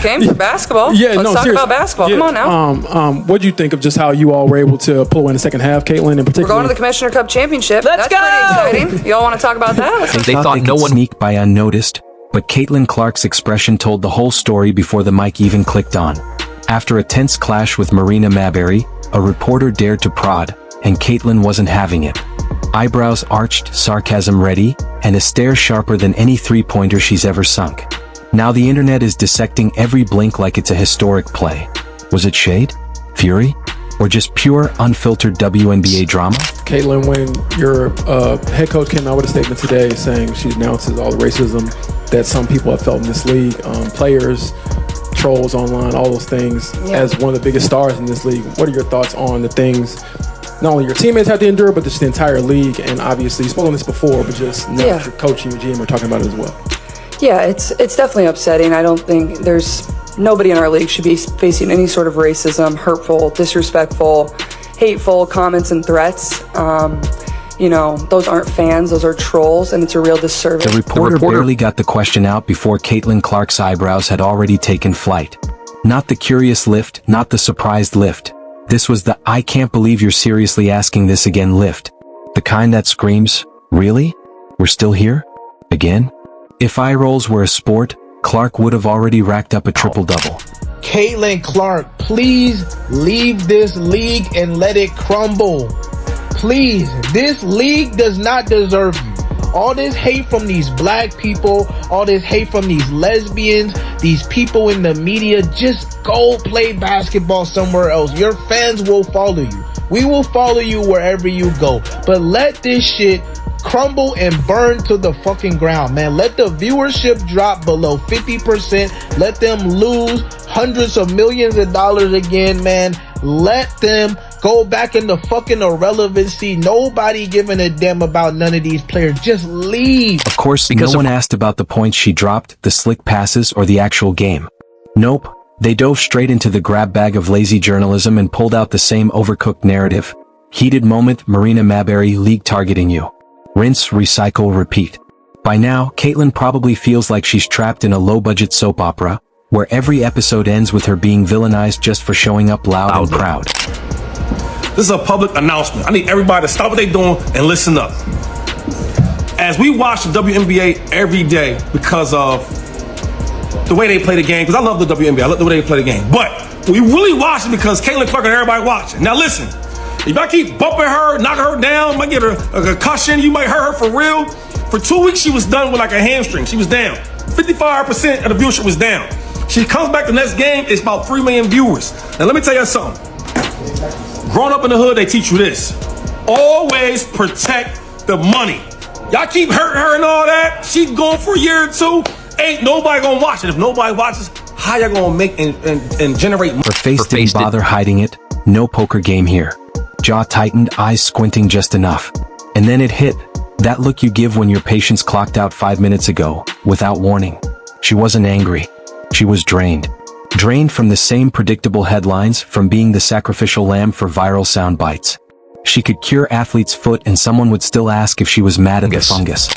Came for basketball. Yeah, Let's talk about basketball. Yeah. Come on now. What do you think of just how you all were able to pull away in the second half, Caitlin, in particular? We're going to the Commissioner Cup Championship. Let's That's go! pretty exciting. Y'all want to talk about that? They thought no one sneak by unnoticed, but Caitlin Clark's expression told the whole story before the mic even clicked on. After a tense clash with Marina Maberry, a reporter dared to prod, and Caitlin wasn't having it. Eyebrows arched, sarcasm ready, and a stare sharper than any three-pointer she's ever sunk. Now the internet is dissecting every blink like it's a historic play. Was it shade? Fury? Or just pure, unfiltered WNBA drama? Caitlin, when your head coach came out with a statement today saying she announces all the racism that some people have felt in this league, players, trolls online, all those things, as one of the biggest stars in this league, what are your thoughts on the things not only your teammates have to endure, but just the entire league? And obviously, you spoke on this before, but just now that your coach and your GM are talking about it as well. Yeah, it's definitely upsetting. I don't think nobody in our league should be facing any sort of racism, hurtful, disrespectful, hateful comments and threats. Those aren't fans, those are trolls, and it's a real disservice. The reporter barely got the question out before Caitlin Clark's eyebrows had already taken flight. Not the curious lift, not the surprised lift. This was the "I can't believe you're seriously asking this again" lift. The kind that screams, "Really? We're still here? Again?" If eye rolls were a sport, Clark would have already racked up a triple-double. Caitlin Clark, please leave this league and let it crumble. Please, this league does not deserve you. All this hate from these black people, all this hate from these lesbians, these people in the media, just go play basketball somewhere else. Your fans will follow you. We will follow you wherever you go. But let this shit crumble and burn to the fucking ground, man. Let the viewership drop below 50%. Let them lose hundreds of millions of dollars again, man. Let them go back into fucking irrelevancy. Nobody giving a damn about none of these players. Just leave. Of course, because no one asked about the points she dropped, the slick passes, or the actual game. Nope. They dove straight into the grab bag of lazy journalism and pulled out the same overcooked narrative. Heated moment, Marina Maberry, league targeting you. Rinse, recycle, repeat. By now, Caitlin probably feels like she's trapped in a low-budget soap opera, where every episode ends with her being villainized just for showing up loud and proud. This is a public announcement. I need everybody to stop what they're doing and listen up. As we watch the WNBA every day because of the way they play the game, because I love the WNBA, I love the way they play the game, but we really watch it because Caitlin Clark and everybody watching. Now listen, if I keep bumping her, knocking her down, might get her a concussion, you might hurt her for real. For 2 weeks, she was done with like a hamstring. She was down. 55% of the viewership was down. She comes back the next game, it's about 3 million viewers. Now let me tell you something. Growing up in the hood, they teach you this. Always protect the money. Y'all keep hurting her and all that. She's going for a year or two. Ain't nobody gonna watch it. If nobody watches, how y'all gonna make and generate money? Her face didn't bother hiding it. No poker game here. Jaw tightened, eyes squinting just enough. And then it hit. That look you give when your patience clocked out 5 minutes ago, without warning. She wasn't angry. She was drained. Drained from the same predictable headlines, from being the sacrificial lamb for viral sound bites. She could cure athlete's foot and someone would still ask if she was mad at the fungus.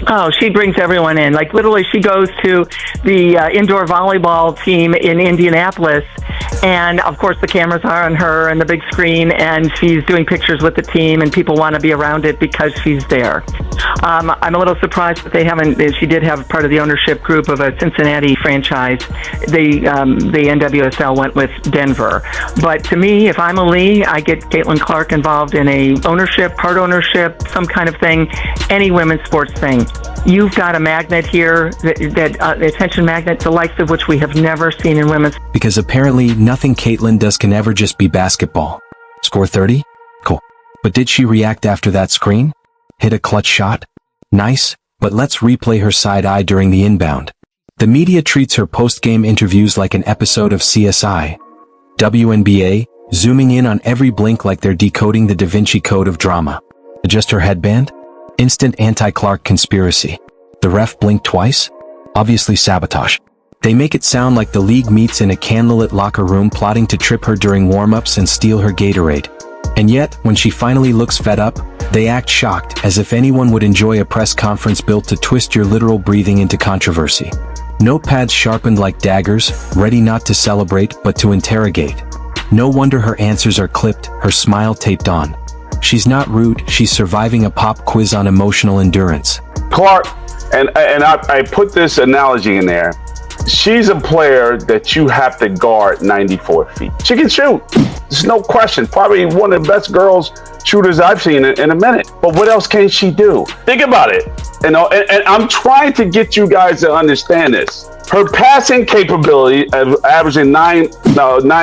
Oh, she brings everyone in. Like, literally, she goes to the indoor volleyball team in Indianapolis, and, of course, the cameras are on her and the big screen, and she's doing pictures with the team, and people want to be around it because she's there. I'm a little surprised that they haven't. She did have part of the ownership group of a Cincinnati franchise. The NWSL went with Denver. But to me, if I'm a league, I get Caitlin Clark involved in a ownership, part ownership, some kind of thing, any women's sports thing. You've got a magnet here, that attention magnet, the likes of which we have never seen in women's. Because apparently nothing Caitlin does can ever just be basketball. Score 30? Cool. But did she react after that screen? Hit a clutch shot? Nice, but let's replay her side eye during the inbound. The media treats her post-game interviews like an episode of CSI. WNBA, zooming in on every blink like they're decoding the Da Vinci Code of drama. Adjust her headband? Instant anti-Clark conspiracy. The ref blinked twice? Obviously sabotage. They make it sound like the league meets in a candlelit locker room plotting to trip her during warm-ups and steal her Gatorade. And yet, when she finally looks fed up, they act shocked, as if anyone would enjoy a press conference built to twist your literal breathing into controversy. Notepads sharpened like daggers, ready not to celebrate but to interrogate. No wonder her answers are clipped, her smile taped on. She's not rude, she's surviving a pop quiz on emotional endurance. Clark, and I put this analogy in there. She's a player that you have to guard 94 feet. She can shoot. There's no question. Probably one of the best girls shooters I've seen in a minute. But what else can she do? Think about it. You know, and I'm trying to get you guys to understand this. Her passing capability of averaging nine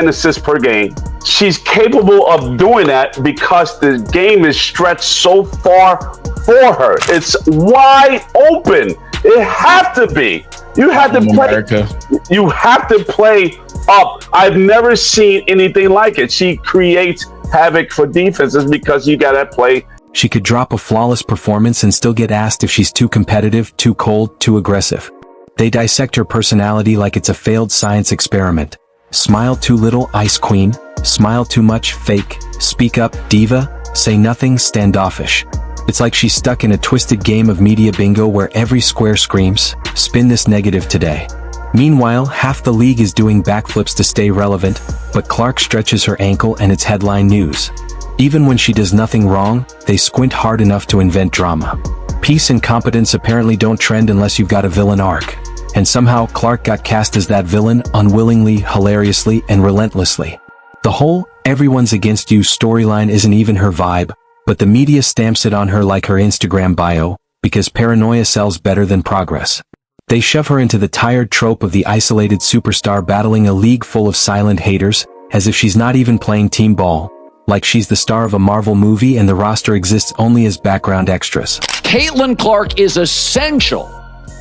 assists per game. She's capable of doing that because the game is stretched so far for her. It's wide open. It have to be. You have to play. America. You have to play up. I've never seen anything like it. She creates havoc for defenses because you got to play. She could drop a flawless performance and still get asked if she's too competitive, too cold, too aggressive. They dissect her personality like it's a failed science experiment. Smile too little, ice queen. Smile too much, fake. Speak up, diva. Say nothing, standoffish. It's like she's stuck in a twisted game of media bingo where every square screams, spin this negative today. Meanwhile, half the league is doing backflips to stay relevant, but Clark stretches her ankle and it's headline news. Even when she does nothing wrong, they squint hard enough to invent drama. Peace and competence apparently don't trend unless you've got a villain arc. And somehow Clark got cast as that villain, unwillingly, hilariously, and relentlessly. The whole everyone's against you storyline isn't even her vibe, but the media stamps it on her like her Instagram bio, because paranoia sells better than progress. They shove her into the tired trope of the isolated superstar battling a league full of silent haters, as if she's not even playing team ball, like she's the star of a Marvel movie and the roster exists only as background extras. Caitlin Clark is essential.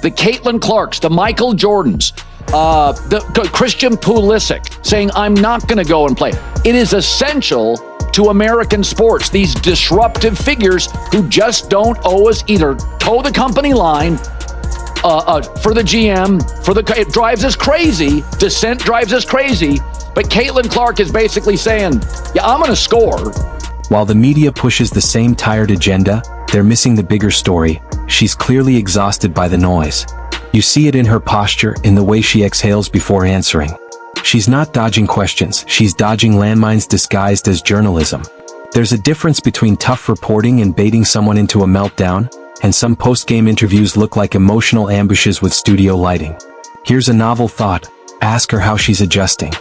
The Caitlin Clarks, the Michael Jordans, the Christian Pulisic saying, I'm not going to go and play. It is essential to American sports, these disruptive figures who just don't owe us either toe the company line for the GM, it drives us crazy. Dissent drives us crazy. But Caitlin Clark is basically saying, yeah, I'm going to score. While the media pushes the same tired agenda, they're missing the bigger story. She's clearly exhausted by the noise. You see it in her posture, in the way she exhales before answering. She's not dodging questions, she's dodging landmines disguised as journalism. There's a difference between tough reporting and baiting someone into a meltdown, and some post-game interviews look like emotional ambushes with studio lighting. Here's a novel thought. Ask her how she's adjusting.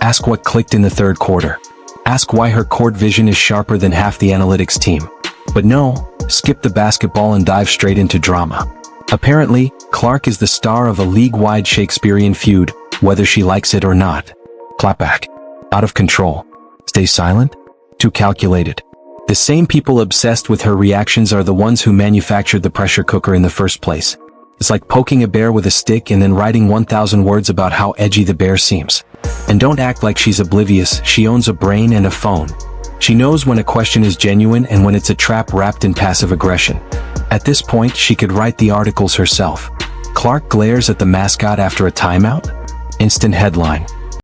Ask what clicked in the third quarter. Ask why her court vision is sharper than half the analytics team. But no, skip the basketball and dive straight into drama. Apparently, Clark is the star of a league-wide Shakespearean feud, whether she likes it or not. Clapback. Out of control. Stay silent? Too calculated. The same people obsessed with her reactions are the ones who manufactured the pressure cooker in the first place. It's like poking a bear with a stick and then writing 1,000 words about how edgy the bear seems. And don't act like she's oblivious, she owns a brain and a phone. She knows when a question is genuine and when it's a trap wrapped in passive aggression. At this point, she could write the articles herself. Clark glares at the mascot after a timeout? Instant headline.